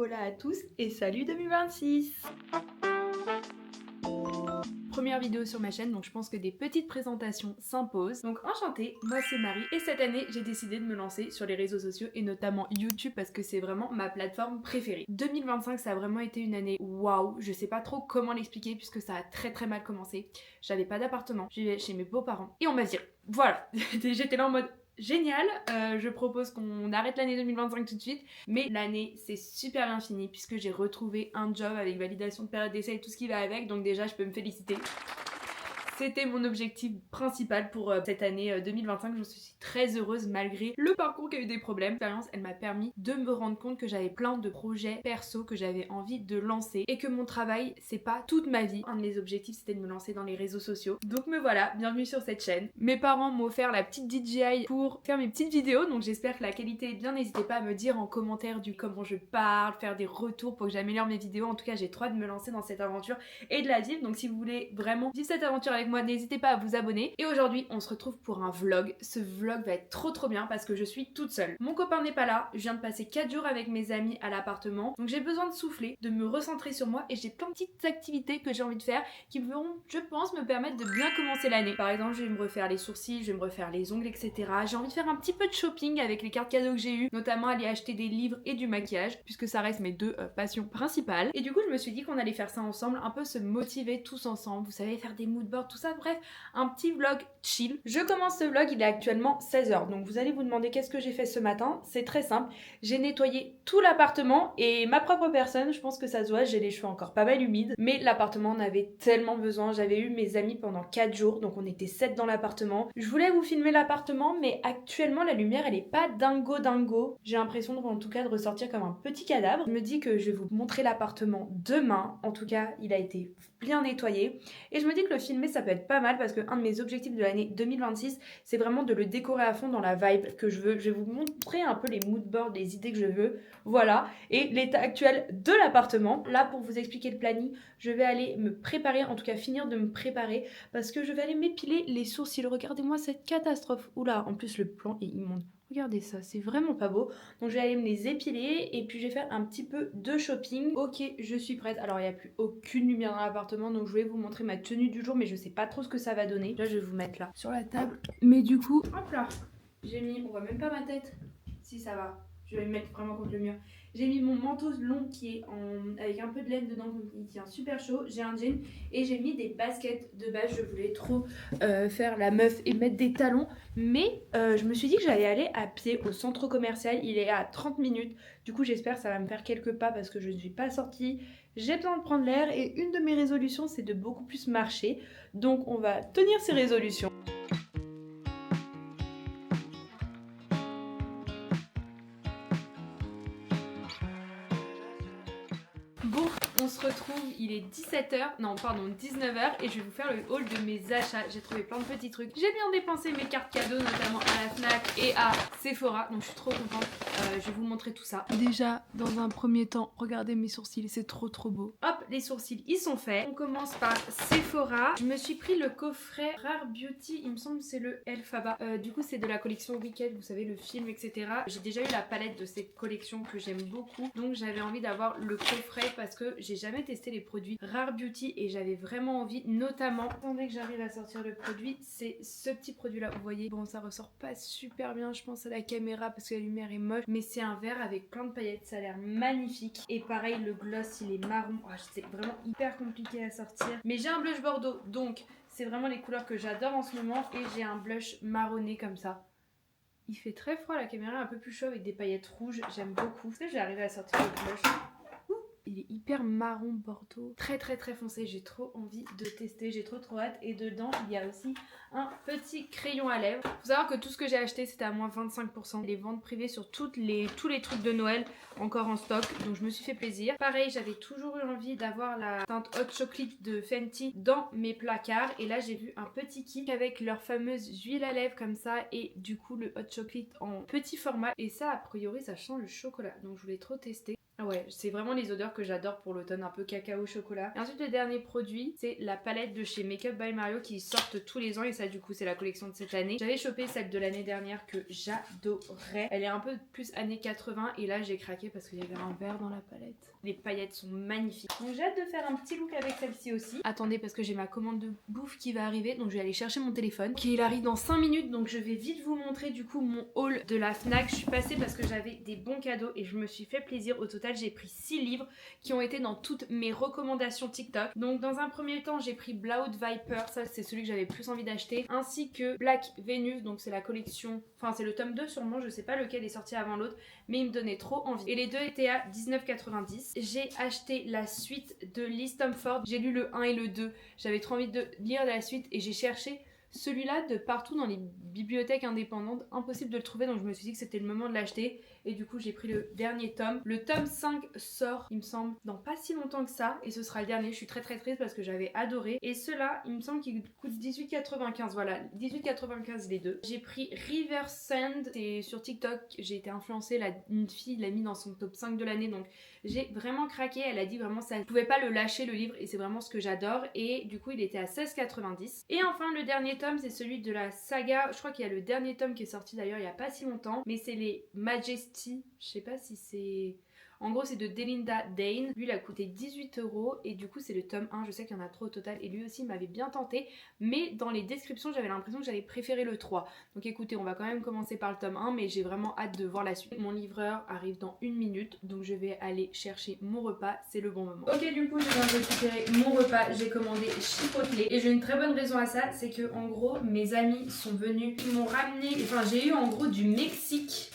Hola à tous et salut 2026. Première vidéo sur ma chaîne, donc je pense que des petites présentations s'imposent. Donc enchantée, moi c'est Marie et cette année j'ai décidé de me lancer sur les réseaux sociaux et notamment YouTube parce que c'est vraiment ma plateforme préférée. 2025 ça a vraiment été une année waouh, je sais pas trop comment l'expliquer puisque ça a très mal commencé. J'avais pas d'appartement, je vivais chez mes beaux-parents et on m'a viré. Voilà, j'étais là en mode génial, je propose qu'on arrête l'année 2025 tout de suite, mais l'année c'est super bien fini puisque j'ai retrouvé un job avec validation de période d'essai et tout ce qui va avec, donc déjà je peux me féliciter. C'était mon objectif principal pour cette année 2025. Je suis très heureuse malgré le parcours qui a eu des problèmes. L'expérience, elle m'a permis de me rendre compte que j'avais plein de projets perso que j'avais envie de lancer et que mon travail, c'est pas toute ma vie. Un de mes objectifs, c'était de me lancer dans les réseaux sociaux. Donc me voilà, bienvenue sur cette chaîne. Mes parents m'ont offert la petite DJI pour faire mes petites vidéos, donc j'espère que la qualité est bien. N'hésitez pas à me dire en commentaire du comment je parle, faire des retours pour que j'améliore mes vidéos. En tout cas, j'ai trop hâte de me lancer dans cette aventure et de la vivre. Donc si vous voulez vraiment vivre cette aventure avec moi, n'hésitez pas à vous abonner. Et aujourd'hui on se retrouve pour un vlog. Ce vlog va être trop bien parce que je suis toute seule. Mon copain n'est pas là, je viens de passer 4 jours avec mes amis à l'appartement, donc j'ai besoin de souffler, de me recentrer sur moi et j'ai plein de petites activités que j'ai envie de faire qui vont, je pense, me permettre de bien commencer l'année. Par exemple, je vais me refaire les sourcils, je vais me refaire les ongles, etc. J'ai envie de faire un petit peu de shopping avec les cartes cadeaux que j'ai eues, notamment aller acheter des livres et du maquillage puisque ça reste mes deux passions principales. Et du coup je me suis dit qu'on allait faire ça ensemble, un peu se motiver tous ensemble, vous savez, faire des moodboards, tout ça, bref, un petit vlog chill. Je commence ce vlog, il est actuellement 16h, donc vous allez vous demander qu'est-ce que j'ai fait ce matin. C'est très simple, j'ai nettoyé tout l'appartement et ma propre personne, je pense que ça se voit, j'ai les cheveux encore pas mal humides, mais l'appartement en avait tellement besoin. J'avais eu mes amis pendant 4 jours, donc on était 7 dans l'appartement. Je voulais vous filmer l'appartement, mais actuellement la lumière elle est pas dingo. J'ai l'impression en tout cas de ressortir comme un petit cadavre. Je me dis que je vais vous montrer l'appartement demain, en tout cas il a été bien nettoyé et je me dis que le filmer ça peut être pas mal parce que un de mes objectifs de l'année 2026 c'est vraiment de le décorer à fond dans la vibe que je veux. Je vais vous montrer un peu les moodboards, les idées que je veux, voilà, et l'état actuel de l'appartement. Là pour vous expliquer le planning, je vais aller me préparer, en tout cas finir de me préparer parce que je vais aller m'épiler les sourcils. Regardez-moi cette catastrophe, oula, en plus le plan est immonde. Regardez ça, c'est vraiment pas beau. Donc je vais aller me les épiler et puis je vais faire un petit peu de shopping. Ok, je suis prête. Alors il n'y a plus aucune lumière dans l'appartement, donc je vais vous montrer ma tenue du jour, mais je sais pas trop ce que ça va donner. Là je vais vous mettre là sur la table. Mais du coup, hop là, j'ai mis, on voit même pas ma tête. Si ça va, je vais me mettre vraiment contre le mur. J'ai mis mon manteau long qui est avec un peu de laine dedans, donc il tient super chaud. J'ai un jean et j'ai mis des baskets de base. Je voulais trop faire la meuf et mettre des talons, mais je me suis dit que j'allais aller à pied au centre commercial. Il est à 30 minutes. Du coup, j'espère que ça va me faire quelques pas parce que je ne suis pas sortie. J'ai besoin de prendre l'air et une de mes résolutions, c'est de beaucoup plus marcher. Donc, on va tenir ces résolutions. Bon, on se retrouve, il est 17h, non pardon 19h et je vais vous faire le haul de mes achats. J'ai trouvé plein de petits trucs. J'ai bien dépensé mes cartes cadeaux notamment à la Fnac et à Sephora, donc je suis trop contente. Je vais vous montrer tout ça. Déjà, dans un premier temps, regardez mes sourcils, c'est trop beau. Hop, les sourcils, ils sont faits. On commence par Sephora. Je me suis pris le coffret Rare Beauty, il me semble que c'est le Elphaba. Du coup, c'est de la collection Wicked, vous savez, le film, etc. J'ai déjà eu la palette de cette collection que j'aime beaucoup, donc j'avais envie d'avoir le coffret parce que j'ai jamais testé les produits Rare Beauty et j'avais vraiment envie, notamment, attendez que j'arrive à sortir le produit, c'est ce petit produit là, vous voyez, bon ça ressort pas super bien je pense à la caméra parce que la lumière est moche, mais c'est un verre avec plein de paillettes, ça a l'air magnifique. Et pareil, le gloss il est marron, oh, c'est vraiment hyper compliqué à sortir, mais j'ai un blush bordeaux, donc c'est vraiment les couleurs que j'adore en ce moment, et j'ai un blush marronné comme ça. Il fait très froid, la caméra est un peu plus chaud avec des paillettes rouges, j'aime beaucoup. Est-ce que j'ai arrivé à sortir le blush? Il est hyper marron bordeaux, très foncé, j'ai trop envie de tester, j'ai trop hâte. Et dedans il y a aussi un petit crayon à lèvres. Faut savoir que tout ce que j'ai acheté c'était à moins 25%. Les ventes privées sur tous les trucs de Noël encore en stock, donc je me suis fait plaisir. Pareil, j'avais toujours eu envie d'avoir la teinte Hot Chocolate de Fenty dans mes placards, et là j'ai vu un petit kit avec leur fameuse huile à lèvres comme ça, et du coup le Hot Chocolate en petit format, et ça a priori ça sent le chocolat, donc je voulais trop tester. Ah ouais, c'est vraiment les odeurs que j'adore pour l'automne, un peu cacao chocolat. Et ensuite le dernier produit, c'est la palette de chez Make Up by Mario qui sortent tous les ans et ça du coup c'est la collection de cette année. J'avais chopé celle de l'année dernière que j'adorais. Elle est un peu plus années 80 et là j'ai craqué parce qu'il y avait un vert dans la palette. Les paillettes sont magnifiques. Donc j'ai hâte de faire un petit look avec celle-ci aussi. Attendez parce que j'ai ma commande de bouffe qui va arriver, donc je vais aller chercher mon téléphone qui arrive dans 5 minutes, donc je vais vite vous montrer du coup mon haul de la Fnac. Je suis passée parce que j'avais des bons cadeaux et je me suis fait plaisir. Au total j'ai pris 6 livres qui ont été dans toutes mes recommandations TikTok. Donc dans un premier temps j'ai pris Blood Viper, ça c'est celui que j'avais plus envie d'acheter, ainsi que Black Venus, donc c'est la collection, enfin c'est le tome 2 sûrement, je sais pas lequel est sorti avant l'autre, mais il me donnait trop envie. Et les deux étaient à 19,90. J'ai acheté la suite de Liz Tom Ford, j'ai lu le 1 et le 2, j'avais trop envie de lire la suite et j'ai cherché celui-là de partout dans les bibliothèques indépendantes, impossible de le trouver, donc je me suis dit que c'était le moment de l'acheter et du coup j'ai pris le dernier tome. Le tome 5 sort, il me semble, dans pas si longtemps que ça et ce sera le dernier. Je suis très triste parce que j'avais adoré et ceux-là, il me semble qu'ils coûtent 18,95, voilà, 18,95 les deux. J'ai pris River Sand, c'est sur TikTok, j'ai été influencée, une fille l'a mis dans son top 5 de l'année, donc j'ai vraiment craqué. Elle a dit vraiment ça, je pouvais pas le lâcher le livre et c'est vraiment ce que j'adore et du coup il était à 16,90. Et enfin le dernier tome c'est celui de la saga, je crois qu'il y a le dernier tome qui est sorti d'ailleurs il y a pas si longtemps, mais c'est les Majesty, je sais pas si c'est... En gros c'est de Delinda Dane, lui il a coûté 18 € et du coup c'est le tome 1, je sais qu'il y en a 3 au total et lui aussi il m'avait bien tenté, mais dans les descriptions j'avais l'impression que j'allais préférer le 3. Donc écoutez, on va quand même commencer par le tome 1 mais j'ai vraiment hâte de voir la suite. Mon livreur arrive dans 1 minute donc je vais aller chercher mon repas, c'est le bon moment. Ok, du coup je viens de récupérer mon repas, j'ai commandé Chipotle et j'ai une très bonne raison à ça, c'est que en gros mes amis sont venus, ils m'ont ramené, enfin j'ai eu en gros du Mexique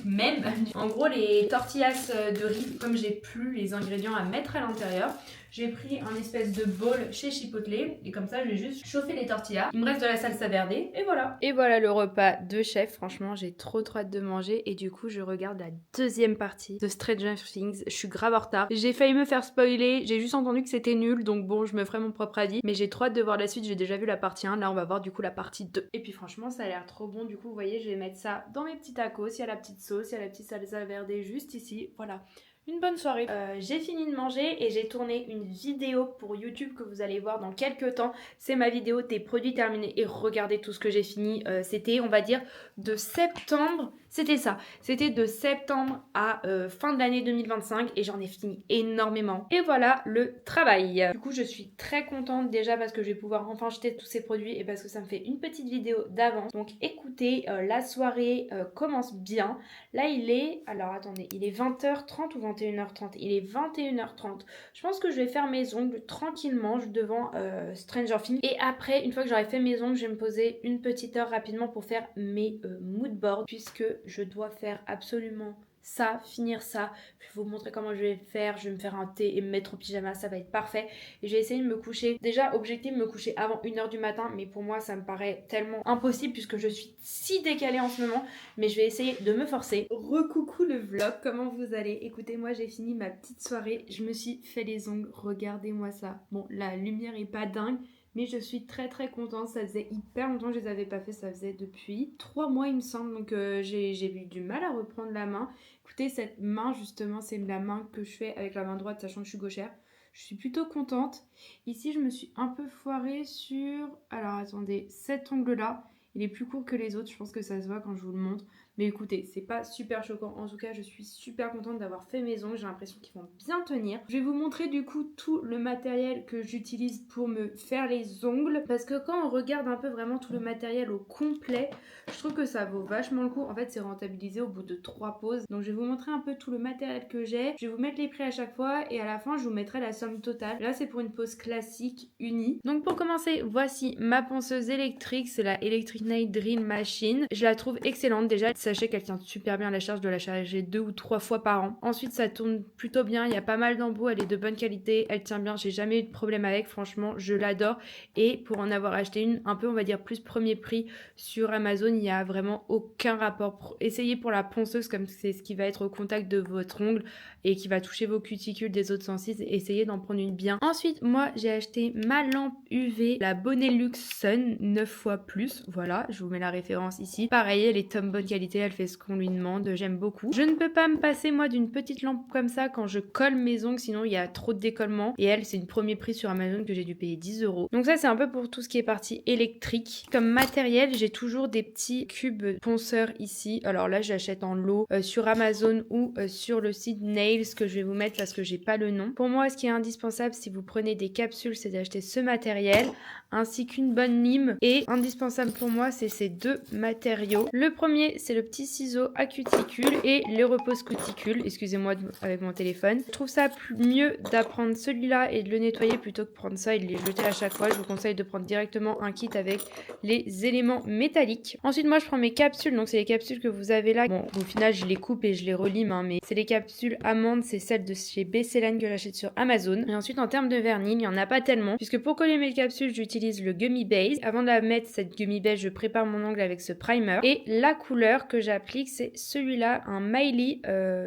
même, en gros les tortillas de riz, comme j'ai plus les ingrédients à mettre à l'intérieur, j'ai pris un espèce de bowl chez Chipotle et comme ça je vais juste chauffer les tortillas. Il me reste de la salsa verde et voilà. Et voilà le repas de chef, franchement j'ai trop hâte de manger et du coup je regarde la deuxième partie de Stranger Things. Je suis grave en retard, j'ai failli me faire spoiler, j'ai juste entendu que c'était nul donc bon je me ferai mon propre avis, mais j'ai trop hâte de voir la suite. J'ai déjà vu la partie 1, là on va voir du coup la partie 2. Et puis franchement ça a l'air trop bon, du coup vous voyez je vais mettre ça dans mes petits tacos, il y a la petite sauce, il y a la petite salsa verde juste ici, voilà. Une bonne soirée. J'ai fini de manger et j'ai tourné une vidéo pour YouTube que vous allez voir dans quelques temps. C'est ma vidéo des produits terminés et regardez tout ce que j'ai fini. C'était on va dire de septembre, c'était ça. C'était de septembre à fin de l'année 2025 et j'en ai fini énormément. Et voilà le travail. Du coup je suis très contente déjà parce que je vais pouvoir enfin jeter tous ces produits et parce que ça me fait une petite vidéo d'avance. Donc écoutez, la soirée commence bien. Là il est, alors attendez, il est 20h30 ou 21h30. Il est 21h30. Je pense que je vais faire mes ongles tranquillement devant Stranger Things. Et après, une fois que j'aurai fait mes ongles, je vais me poser une petite heure rapidement pour faire mes mood boards. Puisque je dois faire absolument ça, finir ça. Je vais vous montrer comment je vais faire. Je vais me faire un thé et me mettre au pyjama, ça va être parfait. Et je vais essayer de me coucher. Déjà, objectif, me coucher avant 1h du matin. Mais pour moi, ça me paraît tellement impossible puisque je suis si décalée en ce moment. Mais je vais essayer de me forcer. Recoucou le vlog, comment vous allez? Écoutez, moi j'ai fini ma petite soirée. Je me suis fait les ongles, regardez-moi ça. Bon, la lumière est pas dingue. Mais je suis très contente, ça faisait hyper longtemps que je les avais pas fait, ça faisait depuis 3 mois il me semble, donc j'ai eu du mal à reprendre la main. Écoutez, cette main justement, c'est la main que je fais avec la main droite, sachant que je suis gauchère. Je suis plutôt contente. Ici, je me suis un peu foirée sur... Alors attendez, cet ongle-là, il est plus court que les autres, je pense que ça se voit quand je vous le montre. Mais écoutez, c'est pas super choquant. En tout cas, je suis super contente d'avoir fait mes ongles. J'ai l'impression qu'ils vont bien tenir. Je vais vous montrer du coup tout le matériel que j'utilise pour me faire les ongles. Parce que quand on regarde un peu vraiment tout le matériel au complet, je trouve que ça vaut vachement le coup. En fait, c'est rentabilisé au bout de 3 pauses. Donc, je vais vous montrer un peu tout le matériel que j'ai. Je vais vous mettre les prix à chaque fois. Et à la fin, je vous mettrai la somme totale. Là, c'est pour une pause classique unie. Donc, pour commencer, voici ma ponceuse électrique. C'est la Electric Nail Drill Machine. Je la trouve excellente déjà. Sachez qu'elle tient super bien la charge, de la charger 2 ou 3 fois par an. Ensuite, ça tourne plutôt bien, il y a pas mal d'embouts, elle est de bonne qualité, elle tient bien, j'ai jamais eu de problème avec, franchement, je l'adore. Et pour en avoir acheté une, un peu on va dire plus premier prix sur Amazon, il n'y a vraiment aucun rapport. Essayez pour la ponceuse, comme c'est ce qui va être au contact de votre ongle et qui va toucher vos cuticules des autres sensibles, essayez d'en prendre une bien. Ensuite, moi, j'ai acheté ma lampe UV, la Bonelux Sun 9 fois plus, voilà, je vous mets la référence ici. Pareil, elle est top bonne qualité. personnalité, elle fait ce qu'on lui demande, j'aime beaucoup. Je ne peux pas me passer moi d'une petite lampe comme ça quand je colle mes ongles, sinon il y a trop de décollement. Et elle, c'est une premier prix sur Amazon que j'ai dû payer 10 €. Donc ça, c'est un peu pour tout ce qui est partie électrique. Comme matériel, j'ai toujours des petits cubes ponceurs ici. Alors là, j'achète en lot sur Amazon ou sur le site Nails que je vais vous mettre parce que j'ai pas le nom. Pour moi, ce qui est indispensable si vous prenez des capsules, c'est d'acheter ce matériel ainsi qu'une bonne lime. Et indispensable pour moi, c'est ces deux matériaux. Le premier, c'est le petit ciseau à cuticule et le repose cuticule. Excusez-moi avec mon téléphone. Je trouve ça mieux d'apprendre celui-là et de le nettoyer plutôt que prendre ça et de les jeter à chaque fois. Je vous conseille de prendre directement un kit avec les éléments métalliques. Ensuite, moi, je prends mes capsules. Donc, c'est les capsules que vous avez là. Bon, au final, je les coupe et je les relime, hein, mais c'est les capsules amandes. C'est celles de chez Bessélan que j'achète sur Amazon. Et ensuite, en termes de vernis, il n'y en a pas tellement. Puisque pour coller mes capsules, j'utilise le Gummy Base. Avant de la mettre, cette Gummy Base, je prépare mon ongle avec ce primer. Et la couleur que j'applique, c'est celui-là, un Miley.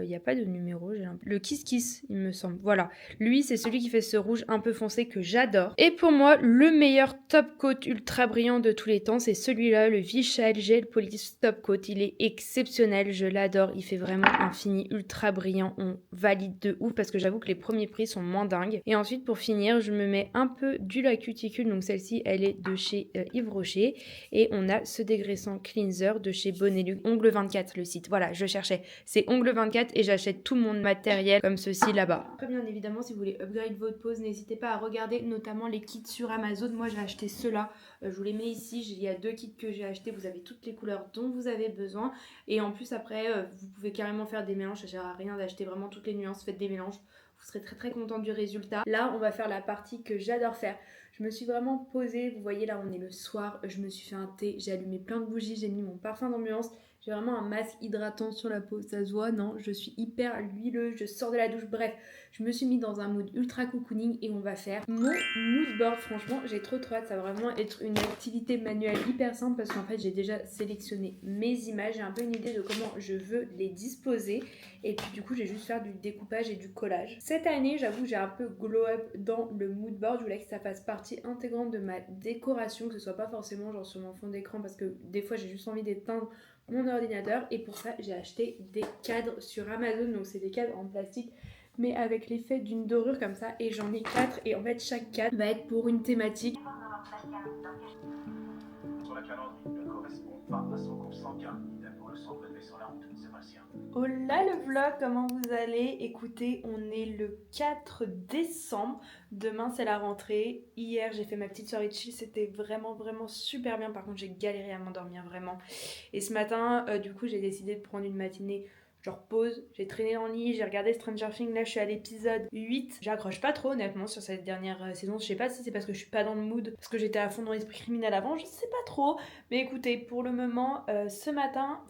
Il n'y a pas de numéro, le Kiss Kiss, il me semble. Voilà. Lui, c'est celui qui fait ce rouge un peu foncé que j'adore. Et pour moi, le meilleur top coat ultra brillant de tous les temps, c'est celui-là, le Vishal Gel Polish Top Coat. Il est exceptionnel, je l'adore. Il fait vraiment un fini ultra brillant. On valide de ouf parce que j'avoue que les premiers prix sont moins dingues. Et ensuite, pour finir, je me mets un peu d'huile à cuticule. Donc celle-ci, elle est de chez Yves Rocher. Et on a ce dégraissant cleanser de chez Bonelux. Ongle 24, le site. Voilà, je cherchais. C'est Ongle 24 et j'achète tout mon matériel comme ceci là-bas. Après, bien évidemment, si vous voulez upgrade votre pose, n'hésitez pas à regarder notamment les kits sur Amazon. Moi, j'ai acheté ceux-là. Je vous les mets ici. Il y a 2 kits que j'ai achetés. Vous avez toutes les couleurs dont vous avez besoin. Et en plus, après, vous pouvez carrément faire des mélanges. Ça sert à rien d'acheter vraiment toutes les nuances. Faites des mélanges. Vous serez très très content du résultat. Là, on va faire la partie que j'adore faire. Je me suis vraiment posée. Vous voyez, là, on est le soir. Je me suis fait un thé. J'ai allumé plein de bougies. J'ai mis mon parfum d'ambiance. J'ai vraiment un masque hydratant sur la peau, ça se voit, non? Je suis hyper huileuse, je sors de la douche, bref. Je me suis mis dans un mood ultra cocooning et on va faire mon mood board. Franchement, j'ai trop hâte, ça va vraiment être une activité manuelle hyper simple parce qu'en fait, j'ai déjà sélectionné mes images. J'ai un peu une idée de comment je veux les disposer et puis du coup, j'ai juste faire du découpage et du collage. Cette année, j'avoue, j'ai un peu glow up dans le mood board. Je voulais que ça fasse partie intégrante de ma décoration, que ce soit pas forcément genre sur mon fond d'écran parce que des fois, j'ai juste envie d'éteindre mon ordinateur et pour ça j'ai acheté des cadres sur Amazon. Donc c'est des cadres en plastique mais avec l'effet d'une dorure comme ça et j'en ai 4 et en fait chaque cadre va être pour une thématique. Sur la calendrier ne correspond pas à son cours sanguin. Il a pour le sang prélevé sur la route, c'est pas le sien. Oh là le vlog, comment vous allez? Écoutez, on est le 4 décembre. Demain c'est la rentrée. Hier j'ai fait ma petite soirée de chill, c'était vraiment super bien. Par contre j'ai galéré à m'endormir vraiment. Et ce matin du coup j'ai décidé de prendre une matinée genre pause, j'ai traîné dans le lit, j'ai regardé Stranger Things, là je suis à l'épisode 8. J'accroche pas trop honnêtement sur cette dernière saison, je sais pas si c'est parce que je suis pas dans le mood, parce que j'étais à fond dans l'esprit criminel avant, je sais pas trop. Mais écoutez, pour le moment, ce matin,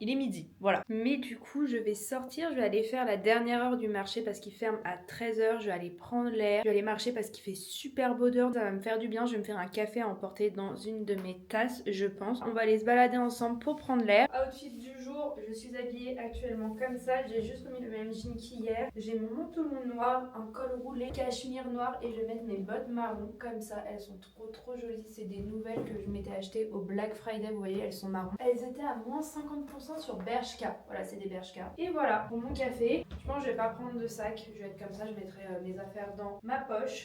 il est midi, voilà. Mais du coup je vais sortir, je vais aller faire la dernière heure du marché parce qu'il ferme à 13 h, je vais aller prendre l'air, je vais aller marcher parce qu'il fait super beau dehors, ça va me faire du bien, je vais me faire un café à emporter dans une de mes tasses je pense. On va aller se balader ensemble pour prendre l'air. Outfit du jour, je suis habillée actuellement comme ça, j'ai juste remis le même jean qu'hier, j'ai mon manteau noir, un col roulé, cachemire noir et je vais mettre mes bottes marron comme ça, elles sont trop jolies, c'est des nouvelles que je m'étais achetées au Black Friday, vous voyez elles sont marron, elles étaient à moins 50% sur Bershka, voilà c'est des Bershka. Et voilà pour mon café, je pense que je vais pas prendre de sac, je vais être comme ça, je mettrai mes affaires dans ma poche.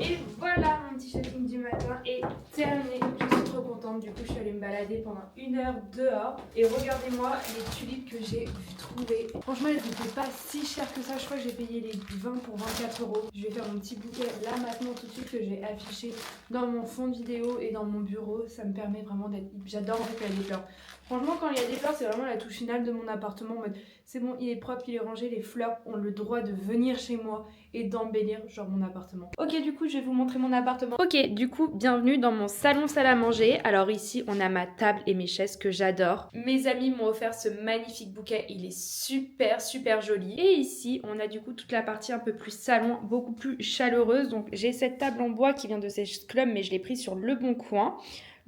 Et voilà, mon petit shopping du matin est terminé. Je suis trop contente. Du coup, je suis allée me balader pendant 1 heure dehors. Et regardez-moi les tulipes que j'ai trouvées. Franchement, elles n'étaient pas si chères que ça. Je crois que j'ai payé les 20 pour 24 €. Je vais faire mon petit bouquet là maintenant tout de suite que j'ai affiché dans mon fond de vidéo et dans mon bureau. Ça me permet vraiment d'être... J'adore en fait qu'il y a des fleurs. Franchement, quand il y a des fleurs, c'est vraiment la touche finale de mon appartement. En mode, c'est bon, il est propre, il est rangé. Les fleurs ont le droit de venir chez moi et d'embellir genre mon appartement. Ok, du coup je vais vous montrer mon appartement. Ok, du coup bienvenue dans mon salon salle à manger. Alors ici on a ma table et mes chaises que j'adore. Mes amis m'ont offert ce magnifique bouquet, il est super joli. Et ici on a du coup toute la partie un peu plus salon, beaucoup plus chaleureuse. Donc j'ai cette table en bois qui vient de Sèche Club mais je l'ai prise sur Le Bon Coin.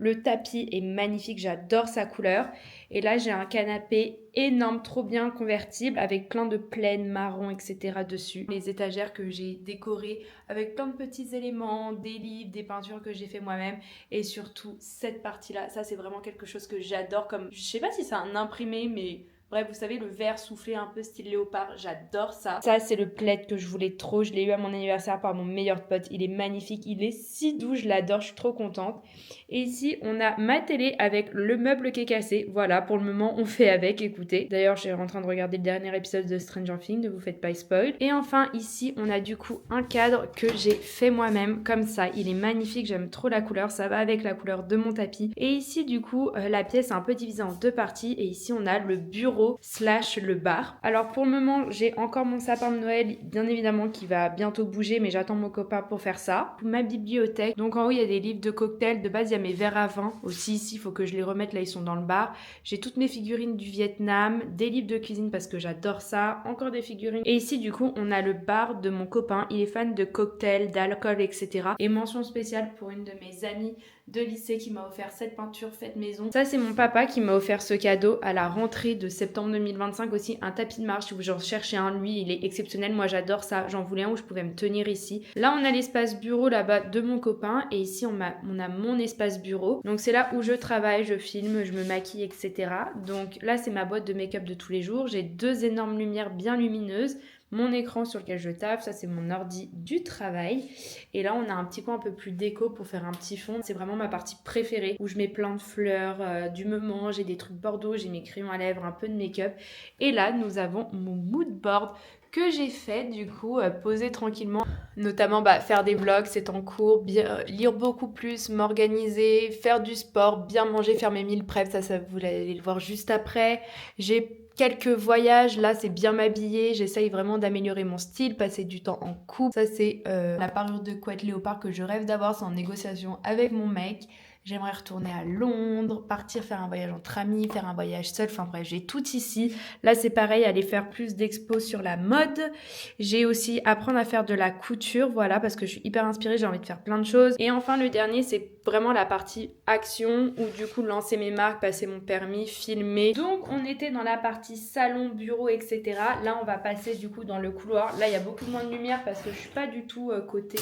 Le tapis est magnifique, j'adore sa couleur. Et là, j'ai un canapé énorme, trop bien convertible, avec plein de plaines marron, etc. dessus. Les étagères que j'ai décorées avec plein de petits éléments, des livres, des peintures que j'ai fait moi-même. Et surtout, cette partie-là, ça c'est vraiment quelque chose que j'adore. Comme, je sais pas si c'est un imprimé, mais... Bref, vous savez, le vert soufflé un peu style léopard, j'adore ça. Ça, c'est le plaid que je voulais trop. Je l'ai eu à mon anniversaire par mon meilleur pote. Il est magnifique, il est si doux, je l'adore, je suis trop contente. Et ici, on a ma télé avec le meuble qui est cassé. Voilà, pour le moment, on fait avec, écoutez. D'ailleurs, je suis en train de regarder le dernier épisode de Stranger Things, ne vous faites pas spoil. Et enfin, ici, on a du coup un cadre que j'ai fait moi-même, comme ça. Il est magnifique, j'aime trop la couleur, ça va avec la couleur de mon tapis. Et ici, du coup, la pièce est un peu divisée en deux parties. Et ici, on a le bureau slash le bar. Alors pour le moment, j'ai encore mon sapin de Noël, bien évidemment, qui va bientôt bouger, mais j'attends mon copain pour faire ça. Ma bibliothèque. Donc en haut, il y a des livres de cocktails. De base, il y a mes verres à vin aussi. Ici, il faut que je les remette. Là, ils sont dans le bar. J'ai toutes mes figurines du Vietnam, des livres de cuisine parce que j'adore ça. Encore des figurines. Et ici, du coup, on a le bar de mon copain. Il est fan de cocktails, d'alcool, etc. Et mention spéciale pour une de mes amies de lycée qui m'a offert cette peinture faite maison. Ça, c'est mon papa qui m'a offert ce cadeau à la rentrée de septembre 2025 aussi, un tapis de marche où j'en cherchais un. Lui, il est exceptionnel. Moi, j'adore ça. J'en voulais un où je pouvais me tenir ici. Là, on a l'espace bureau là-bas de mon copain et ici, on a mon espace bureau. Donc, c'est là où je travaille, je filme, je me maquille, etc. Donc là, c'est ma boîte de make-up de tous les jours. J'ai deux énormes lumières bien lumineuses. Mon écran sur lequel je tape, ça c'est mon ordi du travail. Et là on a un petit coin un peu plus déco pour faire un petit fond. C'est vraiment ma partie préférée où je mets plein de fleurs du moment, j'ai des trucs bordeaux, j'ai mes crayons à lèvres, un peu de make-up. Et là nous avons mon mood board que j'ai fait du coup poser tranquillement, notamment faire des vlogs, c'est en cours, lire beaucoup plus, m'organiser, faire du sport, bien manger, faire mes meal prep, ça vous allez le voir juste après. J'ai quelques voyages, là c'est bien m'habiller, j'essaye vraiment d'améliorer mon style, passer du temps en couple. Ça c'est la parure de couette léopard que je rêve d'avoir, c'est en négociation avec mon mec. J'aimerais retourner à Londres, partir faire un voyage entre amis, faire un voyage seul, enfin bref, j'ai tout ici. Là c'est pareil, aller faire plus d'expos sur la mode. J'ai aussi apprendre à faire de la couture, voilà, parce que je suis hyper inspirée, j'ai envie de faire plein de choses. Et enfin le dernier, c'est vraiment la partie action, où du coup lancer mes marques, passer mon permis, filmer. Donc on était dans la partie salon, bureau, etc. Là on va passer du coup dans le couloir. Là il y a beaucoup moins de lumière parce que je suis pas du tout côté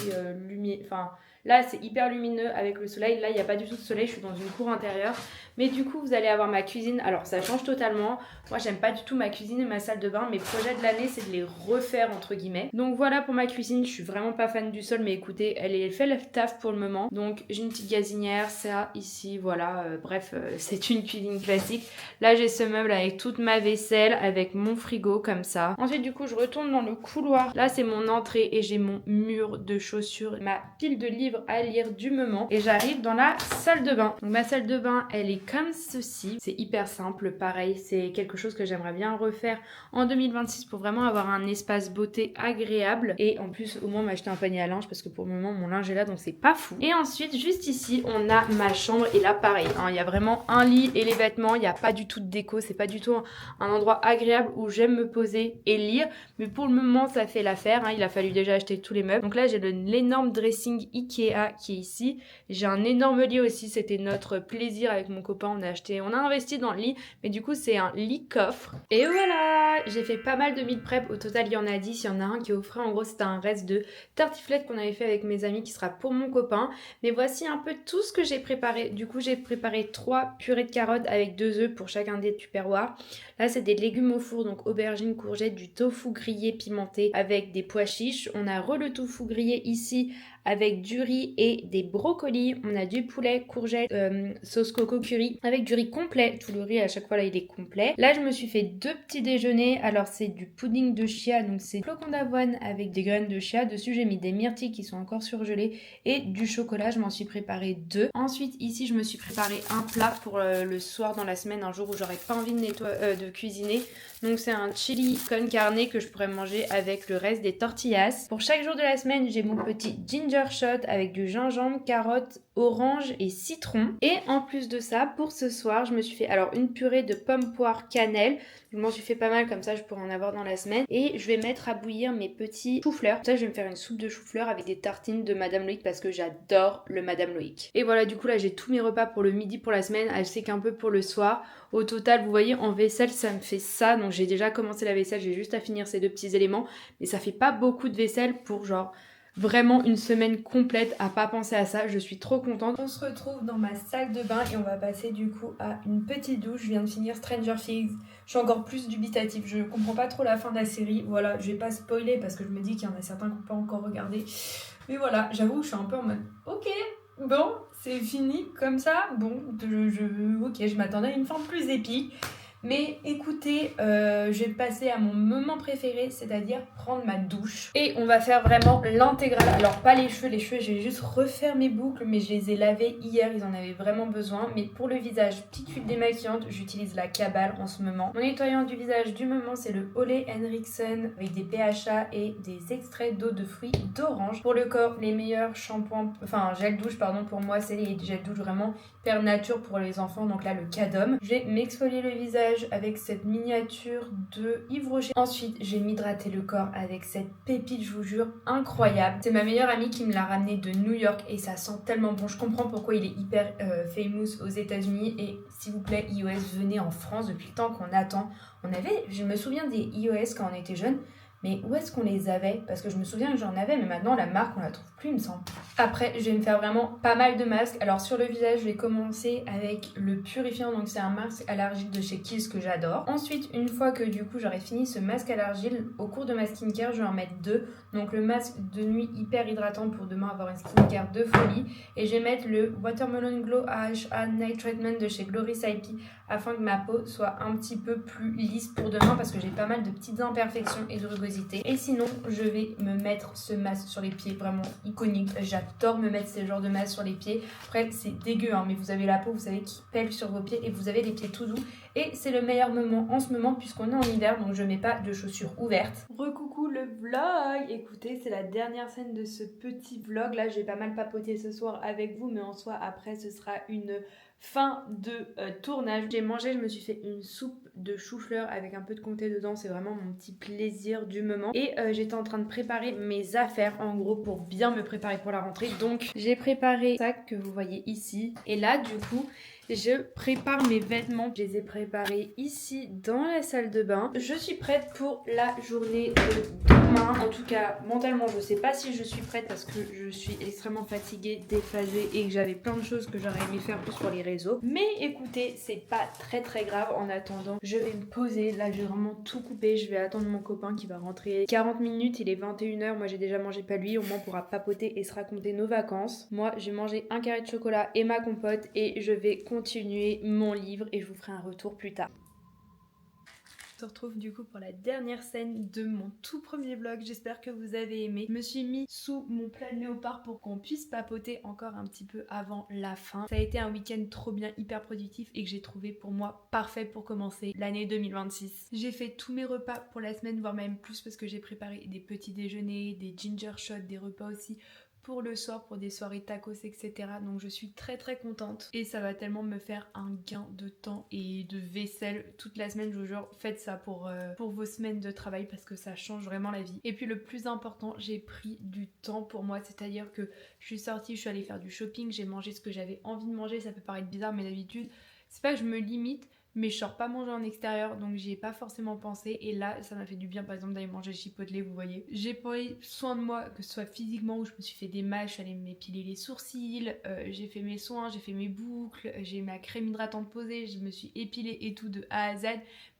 lumière, enfin... Là, c'est hyper lumineux avec le soleil. Là, il n'y a pas du tout de soleil. Je suis dans une cour intérieure. Mais du coup, vous allez avoir ma cuisine. Alors, ça change totalement. Moi, j'aime pas du tout ma cuisine et ma salle de bain. Mes projets de l'année, c'est de les refaire, entre guillemets. Donc, voilà pour ma cuisine. Je suis vraiment pas fan du sol. Mais écoutez, elle fait le taf pour le moment. Donc, j'ai une petite gazinière. Ça, ici, voilà. Bref, c'est une cuisine classique. Là, j'ai ce meuble avec toute ma vaisselle, avec mon frigo, comme ça. Ensuite, du coup, je retourne dans le couloir. Là, c'est mon entrée et j'ai mon mur de chaussures. Ma pile de livres à lire du moment et j'arrive dans la salle de bain. Donc ma salle de bain elle est comme ceci, c'est hyper simple, pareil c'est quelque chose que j'aimerais bien refaire en 2026 pour vraiment avoir un espace beauté agréable et en plus au moins m'acheter un panier à linge parce que pour le moment mon linge est là donc c'est pas fou. Et ensuite juste ici on a ma chambre et là pareil il y a vraiment un lit et les vêtements, il n'y a pas du tout de déco, c'est pas du tout un endroit agréable où j'aime me poser et lire mais pour le moment ça fait l'affaire, il a fallu déjà acheter tous les meubles. Donc là j'ai l'énorme dressing Ikea qui est ici. J'ai un énorme lit aussi, c'était notre plaisir avec mon copain, on a investi dans le lit, mais du coup c'est un lit coffre. Et voilà, j'ai fait pas mal de meal prep, au total il y en a 10, il y en a un qui est offert, en gros c'était un reste de tartiflette qu'on avait fait avec mes amis qui sera pour mon copain. Mais voici un peu tout ce que j'ai préparé. Du coup j'ai préparé 3 purées de carottes avec 2 œufs pour chacun des tupperwares. Là c'est des légumes au four, donc aubergines, courgettes, du tofu grillé pimenté avec des pois chiches. On a le tofu grillé ici avec du riz et des brocolis. On a du poulet, courgettes, sauce coco curry avec du riz complet. Tout le riz à chaque fois là il est complet. Là je me suis fait 2 petits déjeuners. Alors c'est du pudding de chia, donc c'est flocons d'avoine avec des graines de chia. Dessus j'ai mis des myrtilles qui sont encore surgelées et du chocolat. Je m'en suis préparé 2. Ensuite ici je me suis préparé un plat pour le soir dans la semaine, un jour où j'aurais pas envie de cuisiner. Donc c'est un chili con carne que je pourrais manger avec le reste des tortillas. Pour chaque jour de la semaine j'ai mon petit ginger shot avec du gingembre, carottes, orange et citron. Et en plus de ça, pour ce soir, je me suis fait alors une purée de pommes, poires, cannelle. Je m'en suis fait pas mal, comme ça je pourrais en avoir dans la semaine. Et je vais mettre à bouillir mes petits choux-fleurs. Ça, je vais me faire une soupe de choux-fleurs avec des tartines de Madame Loïc parce que j'adore le Madame Loïc. week. Et voilà, du coup là j'ai tous mes repas pour le midi pour la semaine, ainsi qu'un peu pour le soir. Au total, vous voyez, en vaisselle, ça me fait ça. Donc j'ai déjà commencé la vaisselle, j'ai juste à finir ces 2 petits éléments. Mais ça fait pas beaucoup de vaisselle pour genre vraiment une semaine complète à pas penser à ça. Je suis trop contente. On se retrouve dans ma salle de bain et on va passer du coup à une petite douche. Je viens de finir Stranger Things. Je suis encore plus dubitative. Je comprends pas trop la fin de la série. Voilà, je vais pas spoiler parce que je me dis qu'il y en a certains qui n'ont pas encore regardé. Mais voilà, j'avoue, je suis un peu en mode ok. Bon, c'est fini comme ça. Bon, ok, je m'attendais à une fin plus épique. Mais écoutez, je vais passer à mon moment préféré, c'est-à-dire prendre ma douche. Et on va faire vraiment l'intégrale. Alors pas les cheveux, je vais juste refaire mes boucles, mais je les ai lavées hier, ils en avaient vraiment besoin. Mais pour le visage, petite huile démaquillante, j'utilise la Cabal en ce moment. Mon nettoyant du visage du moment, c'est le Ole Henriksen avec des PHA et des extraits d'eau de fruits d'orange. Pour le corps, les meilleurs shampoings, gel douche pardon, pour moi, c'est les gel douche vraiment hyper nature pour les enfants, donc là le Cadom. Je vais m'exfolier le visage avec cette miniature de Yves Rocher. Ensuite, je vais m'hydrater le corps avec cette pépite, je vous jure, incroyable. C'est ma meilleure amie qui me l'a ramené de New York et ça sent tellement bon. Je comprends pourquoi il est hyper famous aux États-Unis et s'il vous plaît, iOS, venez en France depuis le temps qu'on attend. Je me souviens des iOS quand on était jeunes. Mais où est-ce qu'on les avait? Parce que je me souviens que j'en avais, mais maintenant la marque on la trouve plus, il me semble. Après, je vais me faire vraiment pas mal de masques. Alors sur le visage, je vais commencer avec le purifiant, donc c'est un masque à l'argile de chez Kiehl's que j'adore. Ensuite, une fois que du coup j'aurai fini ce masque à l'argile, au cours de ma skincare, je vais en mettre 2. Donc le masque de nuit hyper hydratant pour demain avoir une skincare de folie. Et je vais mettre le Watermelon Glow AHA Night Treatment de chez Gloris IP afin que ma peau soit un petit peu plus lisse pour demain parce que j'ai pas mal de petites imperfections et de rugosité. Et sinon, je vais me mettre ce masque sur les pieds, vraiment iconique. J'adore me mettre ce genre de masque sur les pieds. Après, c'est dégueu, hein, mais vous avez la peau, vous savez, qui pèle sur vos pieds et vous avez les pieds tout doux. Et c'est le meilleur moment en ce moment puisqu'on est en hiver, donc je mets pas de chaussures ouvertes. Recoucou le vlog. Écoutez, c'est la dernière scène de ce petit vlog. Là, j'ai pas mal papoté ce soir avec vous, mais en soi, après, ce sera une fin de tournage. J'ai mangé, je me suis fait une soupe de chou-fleur avec un peu de comté dedans. C'est vraiment mon petit plaisir du moment. Et j'étais en train de préparer mes affaires en gros pour bien me préparer pour la rentrée. Donc j'ai préparé ça que vous voyez ici. Et là du coup je prépare mes vêtements. Je les ai préparés ici dans la salle de bain. Je suis prête pour la journée de demain. En tout cas, mentalement, je sais pas si je suis prête parce que je suis extrêmement fatiguée, déphasée et que j'avais plein de choses que j'aurais aimé faire plus sur les réseaux. Mais écoutez, c'est pas très grave. En attendant, je vais me poser. Là, j'ai vraiment tout coupé. Je vais attendre mon copain qui va rentrer 40 minutes. Il est 21h. Moi, j'ai déjà mangé pas lui. Au moins, on pourra papoter et se raconter nos vacances. Moi, j'ai mangé un carré de chocolat et ma compote et je vais continuer mon livre et je vous ferai un retour plus tard. On se retrouve du coup pour la dernière scène de mon tout premier vlog. J'espère que vous avez aimé. Je me suis mis sous mon plaid léopard pour qu'on puisse papoter encore un petit peu avant la fin. Ça a été un week-end trop bien, hyper productif et que j'ai trouvé pour moi parfait pour commencer l'année 2026. J'ai fait tous mes repas pour la semaine, voire même plus parce que j'ai préparé des petits déjeuners, des ginger shots, des repas aussi pour le soir, pour des soirées tacos, etc. Donc je suis très contente et ça va tellement me faire un gain de temps et de vaisselle toute la semaine. Je vous jure, faites ça pour vos semaines de travail parce que ça change vraiment la vie. Et puis le plus important, j'ai pris du temps pour moi, c'est-à-dire que je suis sortie, je suis allée faire du shopping, j'ai mangé ce que j'avais envie de manger. Ça peut paraître bizarre, mais d'habitude, c'est pas que je me limite, mais je sors pas manger en extérieur, donc j'y ai pas forcément pensé. Et là, ça m'a fait du bien, par exemple, d'aller manger Chipotle, vous voyez. J'ai pris soin de moi, que ce soit physiquement, où je me suis fait des masques, je suis allée m'épiler les sourcils, j'ai fait mes soins, j'ai fait mes boucles, j'ai ma crème hydratante posée, je me suis épilée et tout de A à Z,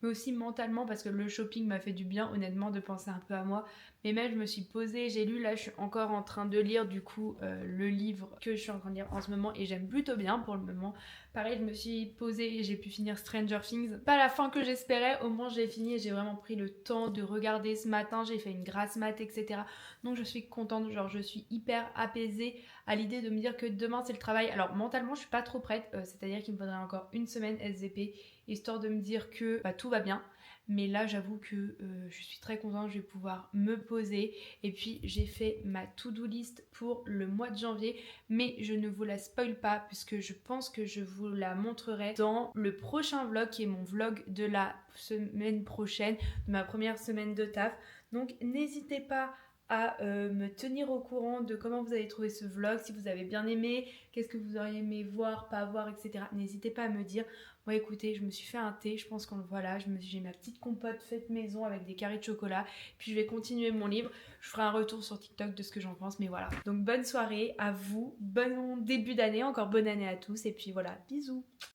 mais aussi mentalement, parce que le shopping m'a fait du bien, honnêtement, de penser un peu à moi. Mais même, je me suis posée, j'ai lu, là, je suis encore en train de lire, du coup, le livre que je suis en train de lire en ce moment, et j'aime plutôt bien pour le moment. Pareil, je me suis posée et j'ai pu finir Stranger Things. Pas la fin que j'espérais, au moins j'ai fini et j'ai vraiment pris le temps de regarder ce matin. J'ai fait une grasse mat, etc. Donc je suis contente, genre je suis hyper apaisée à l'idée de me dire que demain c'est le travail. Alors mentalement je suis pas trop prête, c'est-à-dire qu'il me faudrait encore une semaine SVP, histoire de me dire que tout va bien. Mais là j'avoue que je suis très contente, je vais pouvoir me poser. Et puis j'ai fait ma to-do list pour le mois de janvier, mais je ne vous la spoil pas puisque je pense que je vous la montrerai dans le prochain vlog qui est mon vlog de la semaine prochaine, de ma première semaine de taf. Donc n'hésitez pas à me tenir au courant de comment vous avez trouvé ce vlog, si vous avez bien aimé, qu'est-ce que vous auriez aimé voir, pas voir, etc. N'hésitez pas à me dire. Moi écoutez, je me suis fait un thé, je pense qu'on le voit là, j'ai ma petite compote faite maison avec des carrés de chocolat, puis je vais continuer mon livre, je ferai un retour sur TikTok de ce que j'en pense, mais voilà. Donc bonne soirée à vous, bon début d'année, encore bonne année à tous, et puis voilà, bisous.